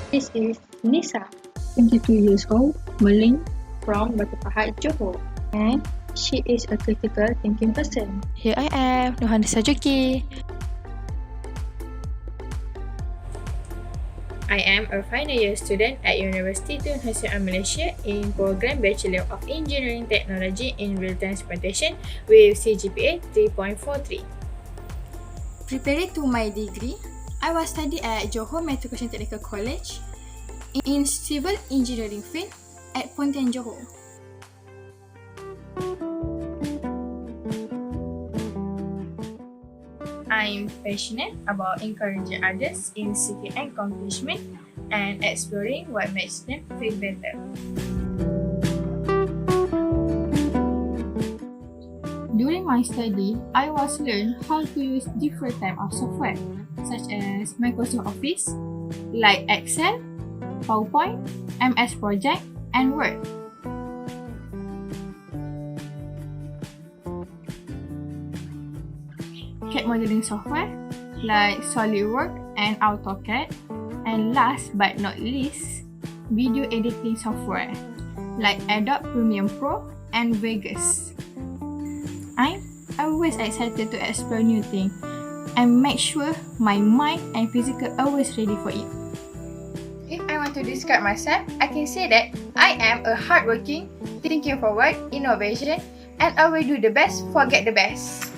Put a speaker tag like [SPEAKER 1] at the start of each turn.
[SPEAKER 1] This is Nisa, 22 years old, Malay, from Batu Pahat, Johor, and she is a critical thinking person.
[SPEAKER 2] Here I am, Nohana Sajuki.
[SPEAKER 3] I am a final year student at University Tun Hussein Malaysia in program Bachelor of Engineering Technology in Real-Time Transportation with CGPA 3.43.
[SPEAKER 4] Preparing to my degree, I was studying at Johor Metropolitan Technical College in Civil Engineering field at Pontian, Johor.
[SPEAKER 3] I'm passionate about encouraging others in seeking accomplishment and exploring what makes them feel better.
[SPEAKER 4] During my study, I was learned how to use different types of software such as Microsoft Office, like Excel, PowerPoint, MS Project, and Word. CAD modeling software like SolidWorks and AutoCAD, and last but not least, video editing software like Adobe Premiere Pro and Vegas. I'm always excited to explore new things and make sure my mind and physical always ready for it.
[SPEAKER 5] If I want to describe myself, I can say that I am a hardworking, thinking forward, innovation, and always do the best, forget the best.